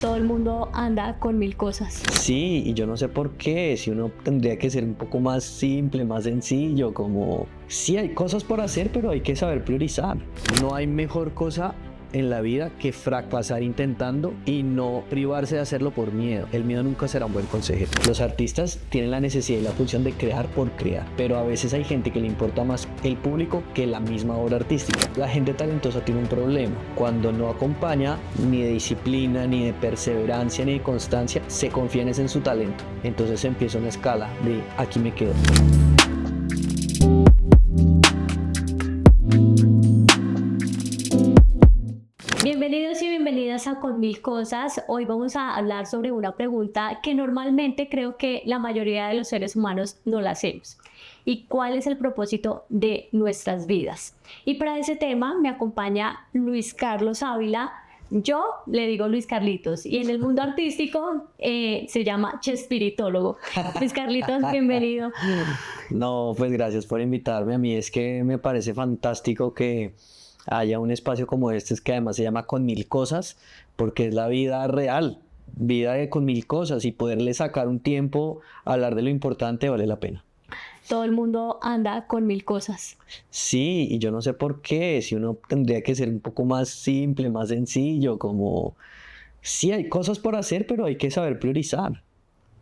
Todo el mundo anda con mil cosas. Sí, y yo no sé por qué, si uno tendría que ser un poco más simple, más sencillo, como sí hay cosas por hacer, pero hay que saber priorizar. No hay mejor cosa en la vida que fracasar intentando y no privarse de hacerlo por miedo. El miedo nunca será un buen consejero. Los artistas tienen la necesidad y la función de crear por crear, pero a veces hay gente que le importa más el público que la misma obra artística. La gente talentosa tiene un problema: cuando no acompaña ni de disciplina, ni de perseverancia, ni de constancia, se confían en su talento. Entonces empieza una escala de aquí me quedo. Bienvenidos y bienvenidas a Con Mil Cosas. Hoy vamos a hablar sobre una pregunta que normalmente creo que la mayoría de los seres humanos no la hacemos. ¿Y cuál es el propósito de nuestras vidas? Y para ese tema me acompaña Luis Carlos Ávila. Yo le digo Luis Carlitos y en el mundo artístico se llama chespiritólogo. Luis Carlitos, bienvenido. No, pues gracias por invitarme. A mí es que me parece fantástico que haya un espacio como este, es que además se llama Con Mil Cosas, porque es la vida real, con mil cosas, y poderle sacar un tiempo a hablar de lo importante vale la pena. Todo el mundo anda con mil cosas. Sí, y yo no sé por qué, si uno tendría que ser un poco más simple, más sencillo, como sí hay cosas por hacer, pero hay que saber priorizar.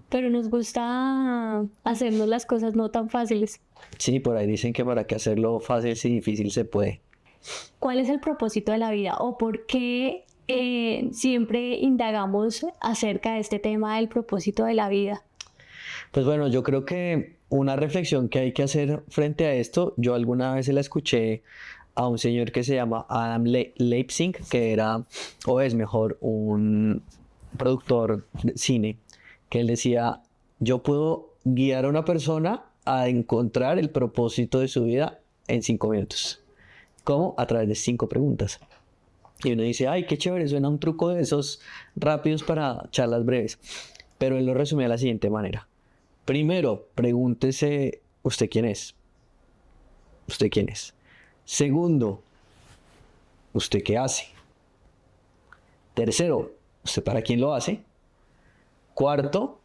Pero nos gusta hacernos las cosas no tan fáciles. Sí, por ahí dicen que para qué hacerlo fácil si difícil se puede. ¿Cuál es el propósito de la vida o por qué siempre indagamos acerca de este tema del propósito de la vida? Pues bueno, yo creo que una reflexión que hay que hacer frente a esto, yo alguna vez se la escuché a un señor que se llama Adam Leipzig, que era, o es mejor, un productor de cine, que él decía: yo puedo guiar a una persona a encontrar el propósito de su vida en 5 minutos. ¿Cómo? A través de 5 preguntas. Y uno dice: ay, qué chévere, suena un truco de esos rápidos para charlas breves. Pero él lo resumía de la siguiente manera. Primero, pregúntese: ¿usted quién es? ¿Usted quién es? Segundo, ¿usted qué hace? Tercero, ¿usted para quién lo hace? Cuarto,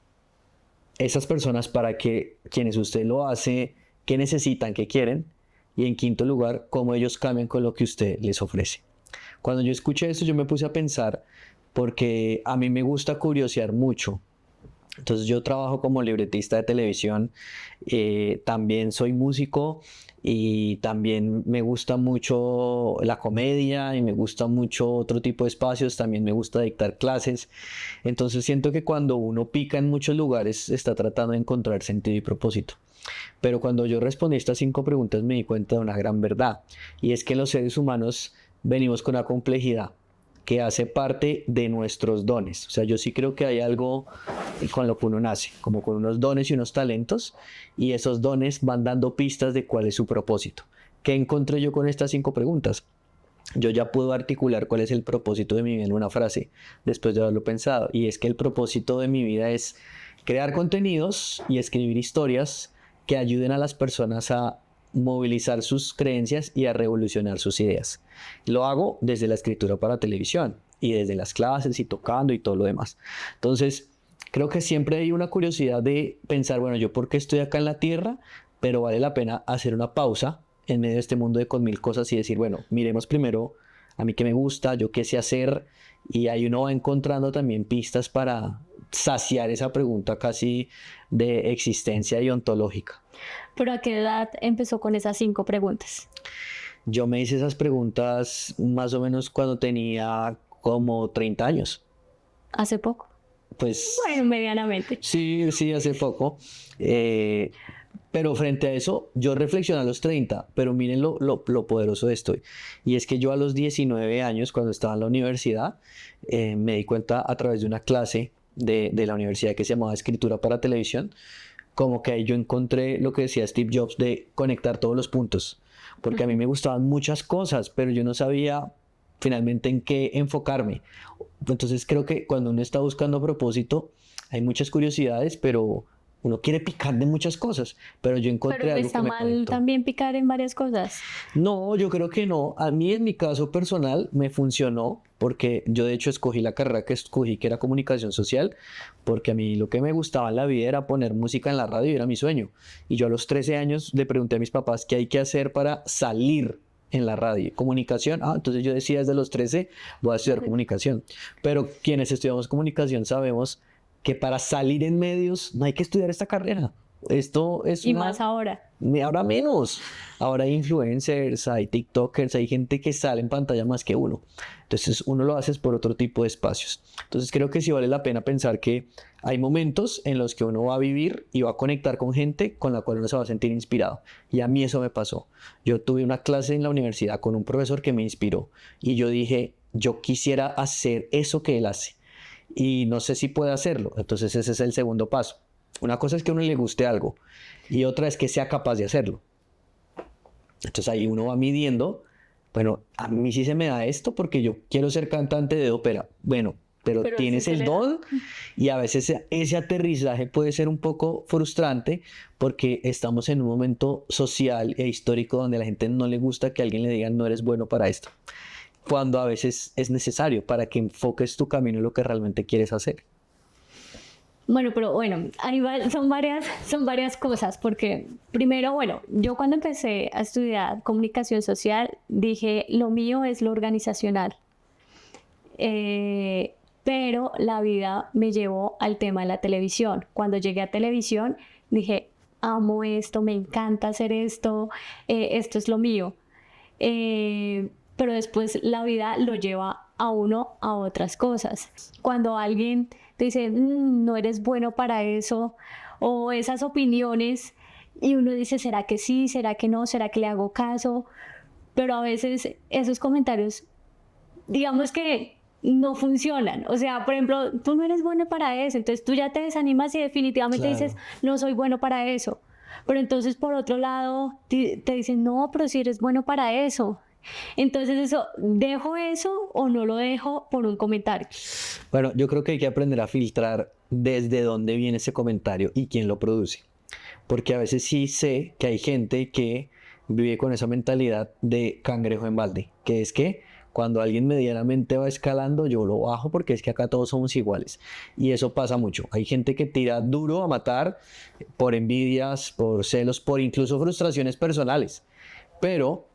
esas personas para quienes usted lo hace, ¿qué necesitan, qué quieren? Y en quinto lugar, cómo ellos cambian con lo que usted les ofrece. Cuando yo escuché esto, yo me puse a pensar, porque a mí me gusta curiosear mucho. Entonces yo trabajo como libretista de televisión, también soy músico y también me gusta mucho la comedia y me gusta mucho otro tipo de espacios, también me gusta dictar clases. Entonces siento que cuando uno pica en muchos lugares está tratando de encontrar sentido y propósito. Pero cuando yo respondí estas 5 preguntas me di cuenta de una gran verdad, y es que los seres humanos venimos con una complejidad que hace parte de nuestros dones. O sea, yo sí creo que hay algo con lo que uno nace, como con unos dones y unos talentos, y esos dones van dando pistas de cuál es su propósito. ¿Qué encontré yo con estas 5 preguntas? Yo ya puedo articular cuál es el propósito de mi vida en una frase, después de haberlo pensado, y es que el propósito de mi vida es crear contenidos y escribir historias que ayuden a las personas a movilizar sus creencias y a revolucionar sus ideas. Lo hago desde la escritura para televisión y desde las clases y tocando y todo lo demás. Entonces, creo que siempre hay una curiosidad de pensar: bueno, ¿yo por qué estoy acá en la tierra? Pero vale la pena hacer una pausa en medio de este mundo de con mil cosas y decir: bueno, miremos primero a mí qué me gusta, yo qué sé hacer, y ahí uno va encontrando también pistas para saciar esa pregunta casi de existencia y ontológica. ¿Pero a qué edad empezó con esas 5 preguntas? Yo me hice esas preguntas más o menos cuando tenía como 30 años. ¿Hace poco? Pues Bueno, medianamente. sí, sí, hace poco. Eh, pero frente a eso, yo reflexioné a los 30, pero miren lo poderoso de esto. Y es que yo a los 19 años, cuando estaba en la universidad, me di cuenta a través de una clase de la universidad que se llamaba Escritura para Televisión, como que ahí yo encontré lo que decía Steve Jobs de conectar todos los puntos. Porque a mí me gustaban muchas cosas, pero yo no sabía finalmente en qué enfocarme. Entonces creo que cuando uno está buscando propósito, hay muchas curiosidades, pero Uno quiere picar de muchas cosas, pero yo encontré Pero algo está que me mal conectó. también picar en varias cosas. No, yo creo que no. A mí en mi caso personal me funcionó porque yo de hecho escogí la carrera que escogí, que era comunicación social, porque a mí lo que me gustaba en la vida era poner música en la radio y era mi sueño. Y yo a los 13 años le pregunté a mis papás qué hay que hacer para salir en la radio. Comunicación, entonces yo decía desde los 13 voy a estudiar comunicación. Pero quienes estudiamos comunicación sabemos que para salir en medios no hay que estudiar esta carrera. Esto es Y una... más ahora. Ahora menos. Ahora hay influencers, hay TikTokers, hay gente que sale en pantalla más que uno. Entonces uno lo hace por otro tipo de espacios. Entonces creo que sí vale la pena pensar que hay momentos en los que uno va a vivir y va a conectar con gente con la cual uno se va a sentir inspirado. Y a mí eso me pasó. Yo tuve una clase en la universidad con un profesor que me inspiró y yo dije, yo quisiera hacer eso que él hace y no sé si puede hacerlo. Entonces ese es el segundo paso. Una cosa es que a uno le guste algo y otra es que sea capaz de hacerlo. Entonces ahí uno va midiendo, bueno, a mí sí se me da esto porque yo quiero ser cantante de ópera. Bueno, pero Pero sí tienes se el le da. don y a veces ese aterrizaje puede ser un poco frustrante porque estamos en un momento social e histórico donde a la gente no le gusta que alguien le diga no eres bueno para esto, cuando a veces es necesario para que enfoques tu camino en lo que realmente quieres hacer. Bueno, pero bueno, son varias cosas, porque primero, bueno, yo cuando empecé a estudiar comunicación social, dije, lo mío es lo organizacional. Pero la vida me llevó al tema de la televisión. Cuando llegué a televisión, dije, amo esto, me encanta hacer esto, esto es lo mío. Pero después la vida lo lleva a uno a otras cosas. Cuando alguien te dice, no eres bueno para eso, o esas opiniones, y uno dice, ¿será que sí? ¿Será que no? ¿Será que le hago caso? Pero a veces esos comentarios, digamos que no funcionan. O sea, por ejemplo, tú no eres bueno para eso, entonces tú ya te desanimas y definitivamente dices, Claro. no soy bueno para eso. Pero entonces por otro lado te dicen, no, pero si eres bueno para eso. Entonces eso, ¿dejo eso o no lo dejo por un comentario? Bueno, yo creo que hay que aprender a filtrar desde dónde viene ese comentario y quién lo produce. Porque a veces sí sé que hay gente que vive con esa mentalidad de cangrejo en balde, que es que cuando alguien medianamente va escalando, yo lo bajo porque es que acá todos somos iguales. Y eso pasa mucho. Hay gente que tira duro a matar por envidias, por celos, por incluso frustraciones personales. Pero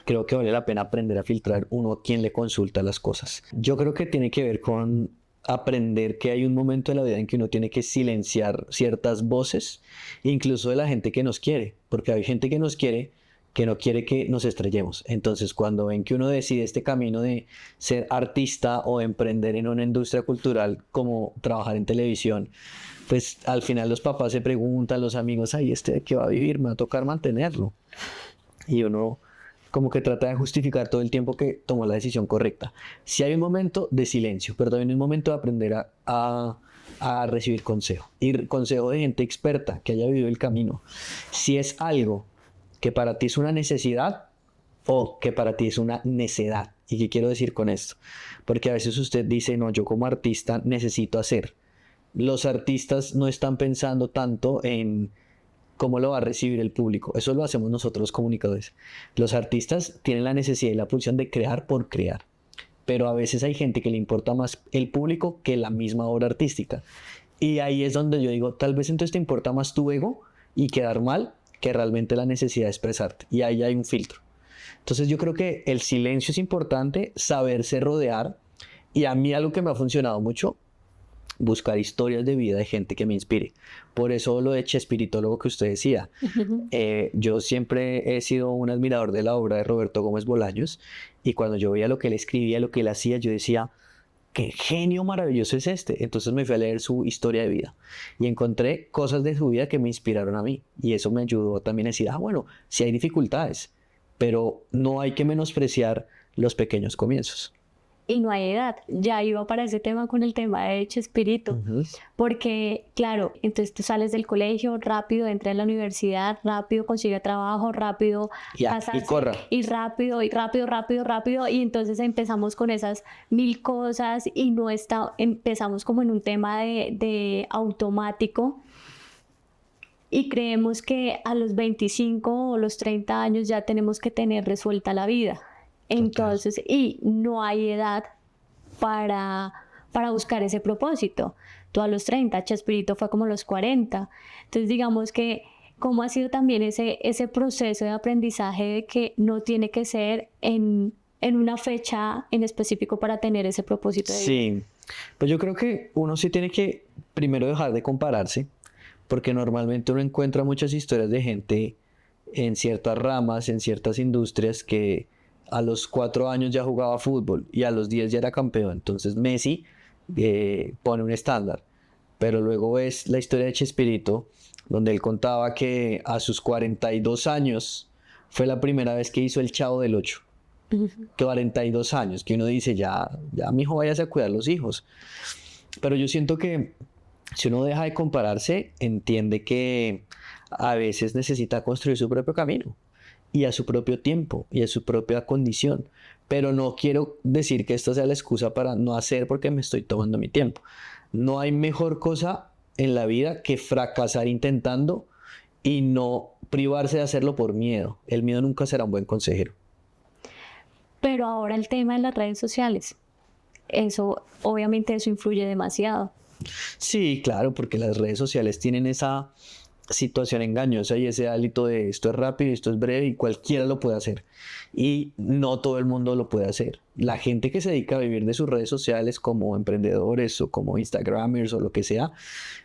creo que vale la pena aprender a filtrar uno a quién le consulta las cosas. Yo creo que tiene que ver con aprender que hay un momento de la vida en que uno tiene que silenciar ciertas voces, incluso de la gente que nos quiere, porque hay gente que nos quiere que no quiere que nos estrellemos. Entonces, cuando ven que uno decide este camino de ser artista o emprender en una industria cultural como trabajar en televisión, pues al final los papás se preguntan, los amigos, ay, ¿este de qué va a vivir? Me va a tocar mantenerlo. Y uno como que trata de justificar todo el tiempo que tomó la decisión correcta. Si hay un momento de silencio, pero también un momento de aprender a recibir consejo. Y consejo de gente experta que haya vivido el camino. Si es algo que para ti es una necesidad o que para ti es una necedad. ¿Y qué quiero decir con esto? Porque a veces usted dice, no, yo como artista necesito hacer. Los artistas no están pensando tanto en cómo lo va a recibir el público. Eso lo hacemos nosotros los comunicadores. Los artistas tienen la necesidad y la pulsión de crear por crear. Pero a veces hay gente que le importa más el público que la misma obra artística. Y ahí es donde yo digo, tal vez entonces te importa más tu ego y quedar mal que realmente la necesidad de expresarte. Y ahí hay un filtro. Entonces yo creo que el silencio es importante, saberse rodear. Y a mí algo que me ha funcionado mucho, buscar historias de vida de gente que me inspire. Por eso lo de Chespiritólogo que usted decía. Yo siempre he sido un admirador de la obra de Roberto Gómez Bolaños y cuando yo veía lo que él escribía, lo que él hacía, yo decía, qué genio maravilloso es este. Entonces me fui a leer su historia de vida y encontré cosas de su vida que me inspiraron a mí y eso me ayudó también a decir, bueno, sí hay dificultades, pero no hay que menospreciar los pequeños comienzos. Y no hay edad. Ya iba para ese tema con el tema de Chespirito, porque claro, entonces tú sales del colegio rápido, entras en la universidad rápido, consigue trabajo rápido, Y corra. y rápido, y rápido, rápido, rápido, y entonces empezamos con esas mil cosas y no está, empezamos como en un tema de automático. y creemos que a los 25 o los 30 años ya tenemos que tener resuelta la vida. Entonces, y no hay edad para buscar ese propósito. Tú a los 30, Chespirito fue como a los 40. Entonces, digamos que cómo ha sido también ese proceso de aprendizaje de que no tiene que ser en una fecha en específico para tener ese propósito de vida. Sí, pues yo creo que uno sí tiene que primero dejar de compararse, porque normalmente uno encuentra muchas historias de gente en ciertas ramas, en ciertas industrias, que a los 4 años ya jugaba fútbol y a los 10 ya era campeón. Entonces Messi pone un estándar. Pero luego ves la historia de Chespirito, donde él contaba que a sus 42 años fue la primera vez que hizo el Chavo del Ocho. 42 años, que uno dice, ya mi hijo váyase a cuidar los hijos. Pero yo siento que si uno deja de compararse, entiende que a veces necesita construir su propio camino y a su propio tiempo y a su propia condición. Pero no quiero decir que esta sea la excusa para no hacer porque me estoy tomando mi tiempo. No hay mejor cosa en la vida que fracasar intentando y no privarse de hacerlo por miedo. El miedo nunca será un buen consejero. Pero ahora el tema de las redes sociales, obviamente eso influye demasiado. Sí, claro, porque las redes sociales tienen esa situación engañosa y ese hálito de esto es rápido, esto es breve y cualquiera lo puede hacer. Y no todo el mundo lo puede hacer. La gente que se dedica a vivir de sus redes sociales como emprendedores o como Instagramers o lo que sea,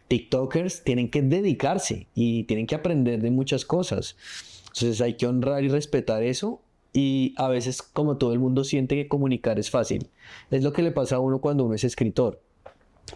TikTokers, tienen que dedicarse y tienen que aprender de muchas cosas. Entonces hay que honrar y respetar eso. Y a veces, como todo el mundo siente que comunicar es fácil, es lo que le pasa a uno cuando uno es escritor.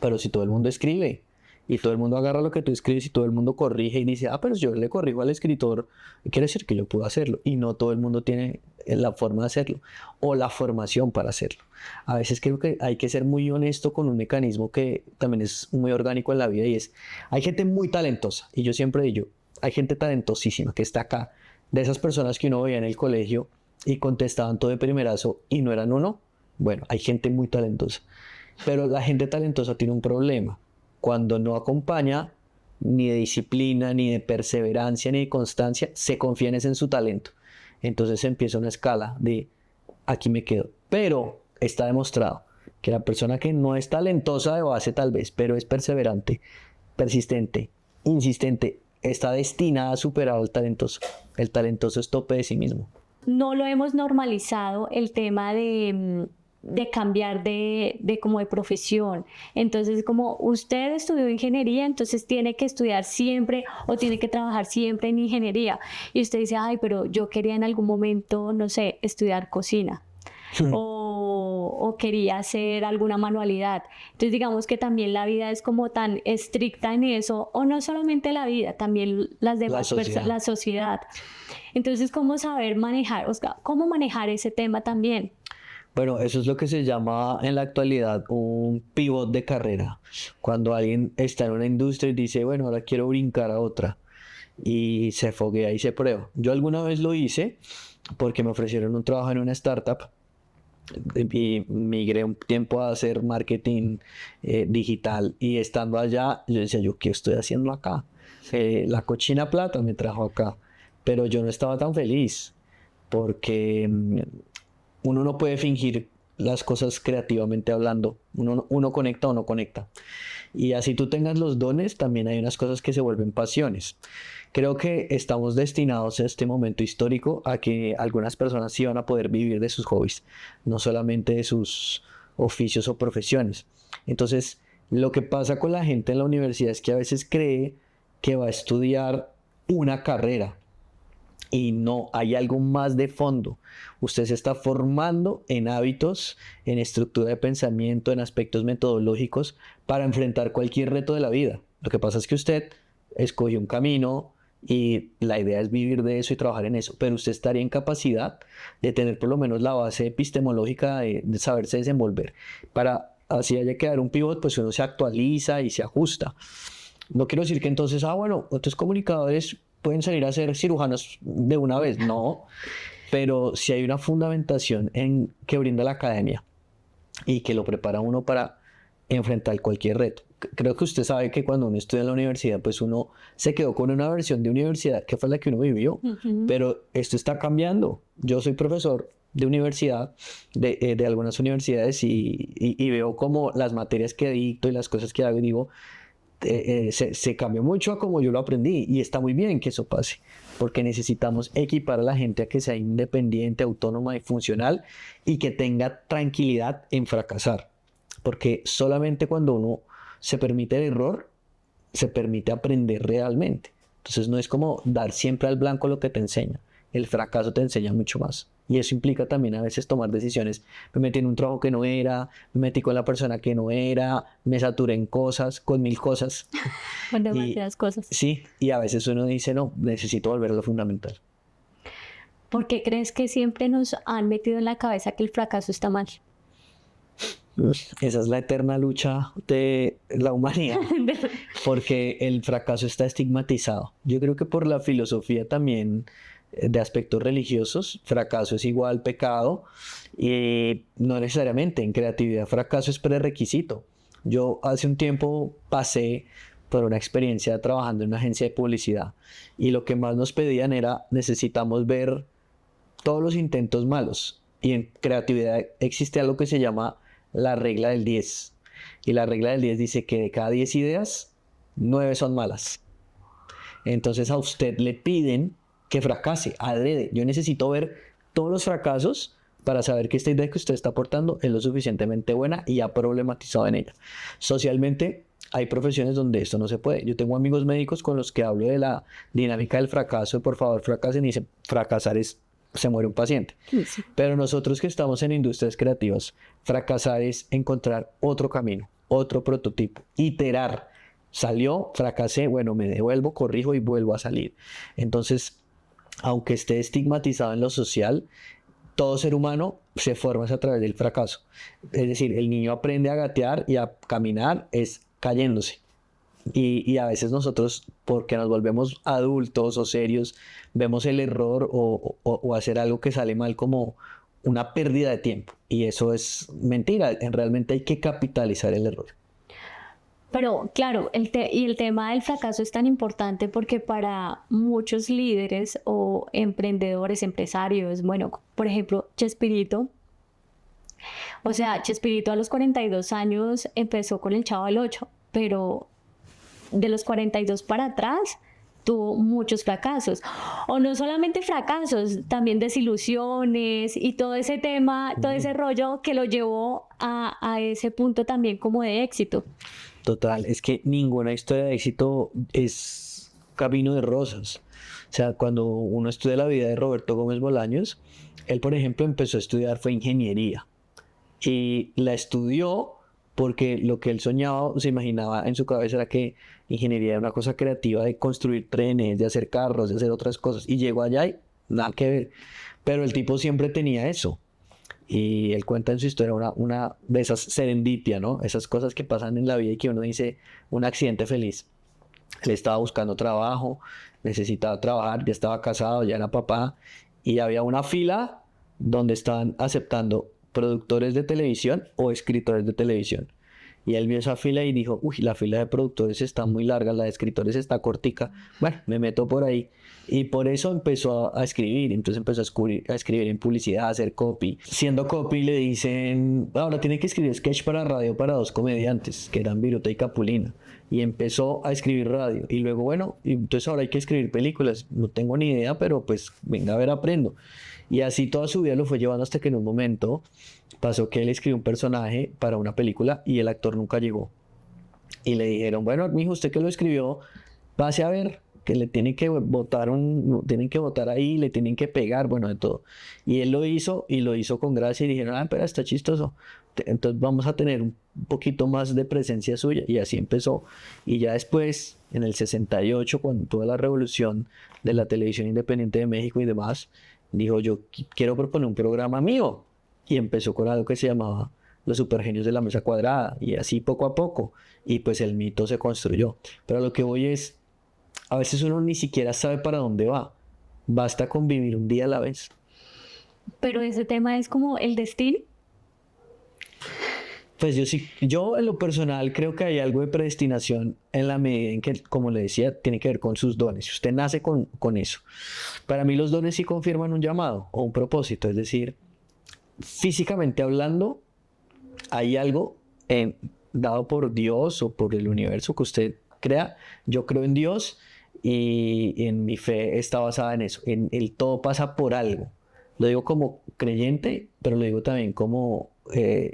Pero si todo el mundo escribe y todo el mundo agarra lo que tú escribes y todo el mundo corrige y dice, pero yo le corrijo al escritor, quiere decir que yo puedo hacerlo. Y no todo el mundo tiene la forma de hacerlo o la formación para hacerlo. A veces creo que hay que ser muy honesto con un mecanismo que también es muy orgánico en la vida y es, hay gente muy talentosa. Y yo siempre digo, hay gente talentosísima que está acá, de esas personas que uno veía en el colegio y contestaban todo de primerazo y no eran uno. Bueno, hay gente muy talentosa. Pero la gente talentosa tiene un problema. Cuando no acompaña ni de disciplina, ni de perseverancia, ni de constancia, se confía en su talento. Entonces empieza una escala de aquí me quedo. Pero está demostrado que la persona que no es talentosa de base tal vez, pero es perseverante, persistente, insistente, está destinada a superar al talentoso. El talentoso es tope de sí mismo. No lo hemos normalizado el tema de cambiar de como de profesión. Entonces, como usted estudió ingeniería, entonces tiene que estudiar siempre o tiene que trabajar siempre en ingeniería. Y usted dice, pero yo quería en algún momento, no sé, estudiar cocina. O quería hacer alguna manualidad. Entonces digamos que también la vida es como tan estricta en eso, o no solamente la vida, también las demás personas, la sociedad. Entonces, ¿cómo saber manejar, Oscar, cómo manejar ese tema también? Bueno, eso es lo que se llama en la actualidad un pivot de carrera. Cuando alguien está en una industria y dice, bueno, ahora quiero brincar a otra. Y se foguea y se prueba. Yo alguna vez lo hice porque me ofrecieron un trabajo en una startup. Y migré un tiempo a hacer marketing digital. Y estando allá, yo decía, ¿yo qué estoy haciendo acá? La cochina plata me trajo acá. Pero yo no estaba tan feliz porque uno no puede fingir las cosas creativamente hablando. Uno conecta o no conecta. Y así tú tengas los dones, también hay unas cosas que se vuelven pasiones. Creo que estamos destinados a este momento histórico a que algunas personas sí van a poder vivir de sus hobbies, no solamente de sus oficios o profesiones. Entonces, lo que pasa con la gente en la universidad es que a veces cree que va a estudiar una carrera. Y no, hay algo más de fondo. Usted se está formando en hábitos, en estructura de pensamiento, en aspectos metodológicos para enfrentar cualquier reto de la vida. Lo que pasa es que usted escogió un camino y la idea es vivir de eso y trabajar en eso, pero usted estaría en capacidad de tener por lo menos la base epistemológica de saberse desenvolver. Para así haya que dar un pivot, pues uno se actualiza y se ajusta. No quiero decir que entonces, bueno, otros comunicadores pueden salir a ser cirujanos de una vez, no, pero si hay una fundamentación que brinda la academia y que lo prepara uno para enfrentar cualquier reto. creo que usted sabe que cuando uno estudia en la universidad, pues uno se quedó con una versión de universidad que fue la que uno vivió, pero esto está cambiando. Yo soy profesor de universidad, de algunas universidades y veo como las materias que dicto y las cosas que hago y digo, se cambió mucho a como yo lo aprendí y está muy bien que eso pase, porque necesitamos equipar a la gente a que sea independiente, autónoma y funcional y que tenga tranquilidad en fracasar, porque solamente cuando uno se permite el error, se permite aprender realmente. Entonces no es como dar siempre al blanco lo que te enseña, el fracaso te enseña mucho más. Y eso implica también a veces tomar decisiones. Me metí en un trabajo que no era, me metí con la persona que no era, me saturé en cosas, con mil cosas. Con Y demasiadas cosas. sí, y a veces uno dice, no, necesito volver a lo fundamental. ¿Por qué crees que siempre nos han metido en la cabeza que el fracaso está mal? Esa es la eterna lucha de la humanidad, porque el fracaso está estigmatizado. Yo creo que por la filosofía también de aspectos religiosos, fracaso es igual pecado y no necesariamente en creatividad fracaso es prerequisito. Yo hace un tiempo pasé por una experiencia trabajando en una agencia de publicidad y lo que más nos pedían era necesitamos ver todos los intentos malos y en creatividad existe algo que se llama la regla del 10 y la regla del 10 dice que de cada 10 ideas 9 son malas. Entonces a usted le piden que fracase, adrede. Yo necesito ver todos los fracasos para saber que esta idea que usted está aportando es lo suficientemente buena y ha problematizado en ella. Socialmente hay profesiones donde esto no se puede. Yo tengo amigos médicos con los que hablo de la dinámica del fracaso, por favor fracasen y dicen, fracasar es, se muere un paciente. Sí. Pero nosotros que estamos en industrias creativas, fracasar es encontrar otro camino, otro prototipo, iterar. Salió, fracasé, bueno, me devuelvo, corrijo y vuelvo a salir. Entonces, aunque esté estigmatizado en lo social, todo ser humano se forma a través del fracaso. Es decir, el niño aprende a gatear y a caminar es cayéndose. Y a veces nosotros, porque nos volvemos adultos o serios, vemos el error o hacer algo que sale mal como una pérdida de tiempo. Y eso es mentira. Realmente hay que capitalizar el error. Pero claro, el tema del fracaso es tan importante porque para muchos líderes o emprendedores, empresarios, bueno, por ejemplo, Chespirito, o sea, Chespirito a los 42 años empezó con el Chavo del 8, pero de los 42 para atrás tuvo muchos fracasos. O no solamente fracasos, también desilusiones y todo ese tema, todo ese rollo que lo llevó a ese punto también como de éxito. Total, es que ninguna historia de éxito es camino de rosas. O sea, cuando uno estudia la vida de Roberto Gómez Bolaños, él, por ejemplo, empezó a estudiar fue ingeniería. Y la estudió porque lo que él soñaba, se imaginaba en su cabeza era que ingeniería era una cosa creativa de construir trenes, de hacer carros, de hacer otras cosas. Y llegó allá y nada que ver. Pero el tipo siempre tenía eso. Y él cuenta en su historia una de esas serendipia, ¿no? Esas cosas que pasan en la vida y que uno dice un accidente feliz. Él estaba buscando trabajo, necesitaba trabajar, ya estaba casado, ya era papá, y había una fila donde estaban aceptando productores de televisión o escritores de televisión. Y él vio esa fila y dijo, uy, la fila de productores está muy larga, la de escritores está cortica. Bueno, me meto por ahí. Y por eso empezó a escribir. Entonces empezó a escribir en publicidad, a hacer copy. Siendo copy le dicen, ahora tiene que escribir sketch para radio para dos comediantes, que eran Viruta y Capulina. Y empezó a escribir radio. Y luego, bueno, y entonces ahora hay que escribir películas. No tengo ni idea, pero pues venga a ver, aprendo. Y así toda su vida lo fue llevando hasta que en un momento pasó que él escribió un personaje para una película y el actor nunca llegó. Y le dijeron, bueno, mijo, usted que lo escribió, pase a ver, que le tienen que votar ahí, le tienen que pegar, bueno, de todo. Y él lo hizo y lo hizo con gracia y dijeron, pero está chistoso. Entonces vamos a tener un poquito más de presencia suya. Y así empezó. Y ya después, en el 68, cuando toda la revolución de la televisión independiente de México y demás, dijo, yo quiero proponer un programa mío. Y empezó con algo que se llamaba Los Supergenios de la Mesa Cuadrada. Y así poco a poco. Y pues el mito se construyó. Pero lo que voy es, a veces uno ni siquiera sabe para dónde va. Basta con vivir un día a la vez. Pero ese tema es como el destino. Pues yo en lo personal creo que hay algo de predestinación en la medida en que, como le decía, tiene que ver con sus dones. Si usted nace con eso. Para mí los dones sí confirman un llamado o un propósito. Es decir, físicamente hablando, hay algo dado por Dios o por el universo que usted crea. Yo creo en Dios y en mi fe está basada en eso. En el todo pasa por algo. Lo digo como creyente, pero lo digo también como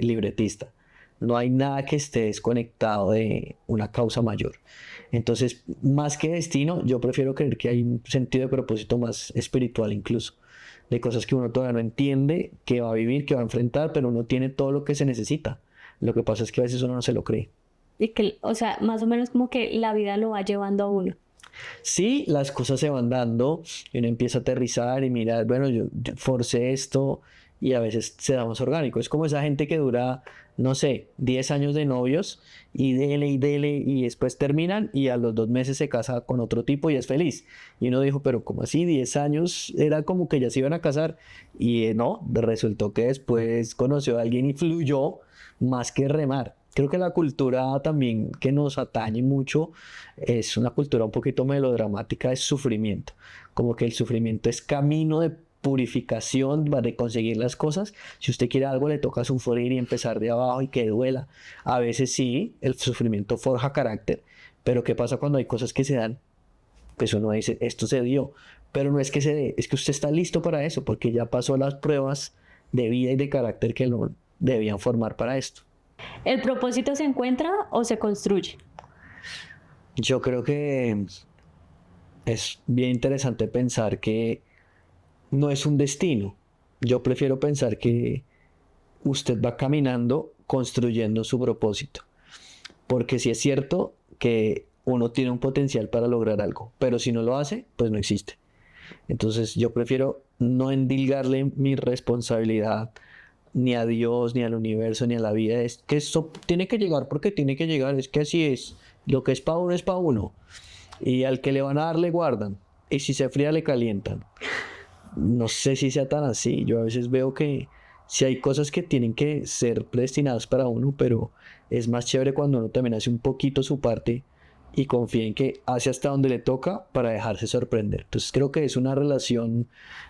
libretista. No hay nada que esté desconectado de una causa mayor. Entonces, más que destino, yo prefiero creer que hay un sentido de propósito más espiritual incluso, de cosas que uno todavía no entiende, que va a vivir, que va a enfrentar, pero uno tiene todo lo que se necesita. Lo que pasa es que a veces uno no se lo cree. Y que, o sea, más o menos como que la vida lo va llevando a uno. Sí, las cosas se van dando y uno empieza a aterrizar y mira, bueno, yo forcé esto y a veces se da más orgánico. Es como esa gente que dura, no sé, 10 años de novios y dele y después terminan y a los 2 meses se casa con otro tipo y es feliz. Y uno dijo, pero ¿cómo así? 10 años era como que ya se iban a casar y no, resultó que después conoció a alguien y fluyó más que remar. Creo que la cultura también que nos atañe mucho es una cultura un poquito melodramática de sufrimiento. Como que el sufrimiento es camino de purificación, de conseguir las cosas. Si usted quiere algo, le toca sufrir y empezar de abajo y que duela. A veces sí, el sufrimiento forja carácter, pero ¿qué pasa cuando hay cosas que se dan? Pues uno dice, esto se dio, pero no es que se dé, es que usted está listo para eso, porque ya pasó las pruebas de vida y de carácter que lo debían formar para esto. ¿El propósito se encuentra o se construye? Yo creo que es bien interesante pensar que no es un destino. Yo prefiero pensar que usted va caminando construyendo su propósito. Porque sí es cierto que uno tiene un potencial para lograr algo, pero si no lo hace, pues no existe. Entonces yo prefiero no endilgarle mi responsabilidad ni a Dios, ni al universo, ni a la vida. Es que esto tiene que llegar porque tiene que llegar. Es que así es. Lo que es para uno es para uno. Y al que le van a dar le guardan. Y si se fría le calientan. No sé si sea tan así. Yo a veces veo que si hay cosas que tienen que ser predestinadas para uno, pero es más chévere cuando uno también hace un poquito su parte y confía en que hace hasta donde le toca para dejarse sorprender. Entonces creo que es una relación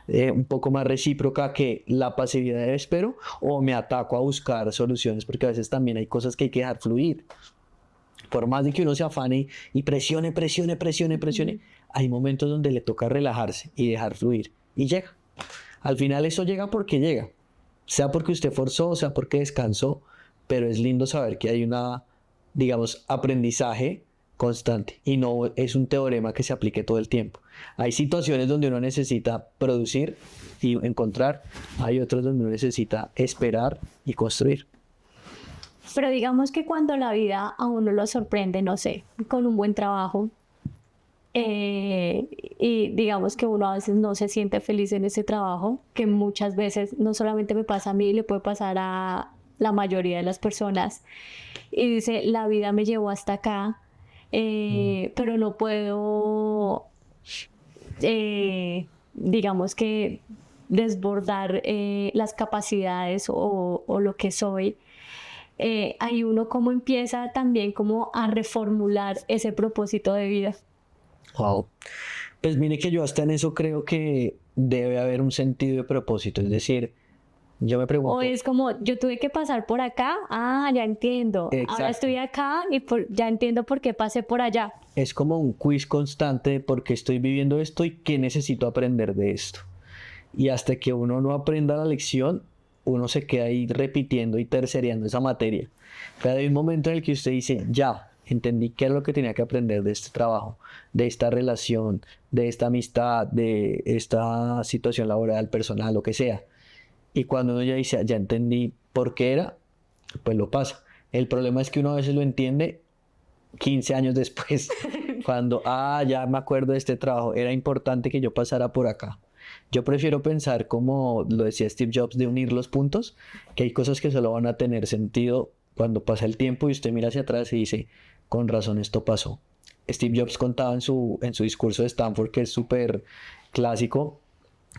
un poco más recíproca que la pasividad de espero o me ataco a buscar soluciones, porque a veces también hay cosas que hay que dejar fluir. Por más de que uno se afane y presione, hay momentos donde le toca relajarse y dejar fluir. Y llega. Al final eso llega porque llega. Sea porque usted forzó, sea porque descansó, pero es lindo saber que hay una, digamos, aprendizaje constante y no es un teorema que se aplique todo el tiempo. Hay situaciones donde uno necesita producir y encontrar, hay otras donde uno necesita esperar y construir. Pero digamos que cuando la vida a uno lo sorprende, no sé, con un buen trabajo, y digamos que uno a veces no se siente feliz en ese trabajo, que muchas veces no solamente me pasa a mí, le puede pasar a la mayoría de las personas, y dice, la vida me llevó hasta acá, pero no puedo, digamos que desbordar las capacidades o lo que soy. Ahí uno como empieza también como a reformular ese propósito de vida. Wow. Pues mire que yo hasta en eso creo que debe haber un sentido de propósito. Es decir, yo me O pregunto. es como, yo tuve que pasar por acá, ya entiendo. Ahora Exacto. estoy acá y ya entiendo por qué pasé por allá. Es como un quiz constante de por qué estoy viviendo esto y qué necesito aprender de esto. Y hasta que uno no aprenda la lección, uno se queda ahí repitiendo y tercereando esa materia. Pero hay un momento en el que usted dice, ya, entendí qué es lo que tenía que aprender de este trabajo, de esta relación, de esta amistad, de esta situación laboral, personal, lo que sea. Y cuando uno ya dice, ya entendí por qué era, pues lo pasa. El problema es que uno a veces lo entiende 15 años después, cuando, ya me acuerdo de este trabajo, era importante que yo pasara por acá. Yo prefiero pensar, como lo decía Steve Jobs, de unir los puntos, que hay cosas que solo van a tener sentido cuando pasa el tiempo y usted mira hacia atrás y dice, con razón esto pasó. Steve Jobs contaba en su discurso de Stanford, que es súper clásico,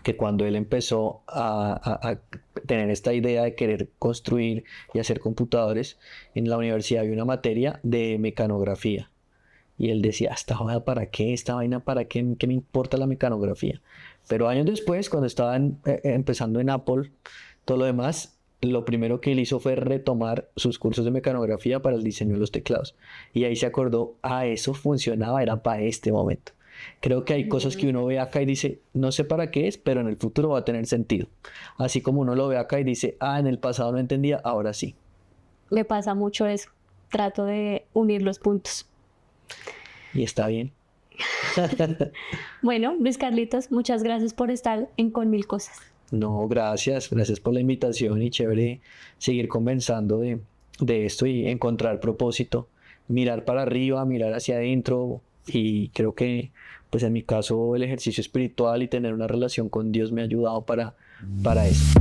que cuando él empezó a tener esta idea de querer construir y hacer computadores, en la universidad había una materia de mecanografía. Y él decía, ¿esta joda para qué? ¿Esta vaina para qué? ¿Qué me importa la mecanografía? Pero años después, cuando estaban empezando en Apple, todo lo demás, lo primero que él hizo fue retomar sus cursos de mecanografía para el diseño de los teclados. Y ahí se acordó, eso funcionaba, era para este momento. Creo que hay cosas que uno ve acá y dice, no sé para qué es, pero en el futuro va a tener sentido. Así como uno lo ve acá y dice, en el pasado no entendía, ahora sí. Me pasa mucho eso. Trato de unir los puntos. Y está bien. Bueno, Luis Carlitos, muchas gracias por estar en Con Mil Cosas. No, gracias por la invitación y chévere seguir conversando de esto y encontrar propósito, mirar para arriba, mirar hacia adentro y creo que pues en mi caso el ejercicio espiritual y tener una relación con Dios me ha ayudado para eso.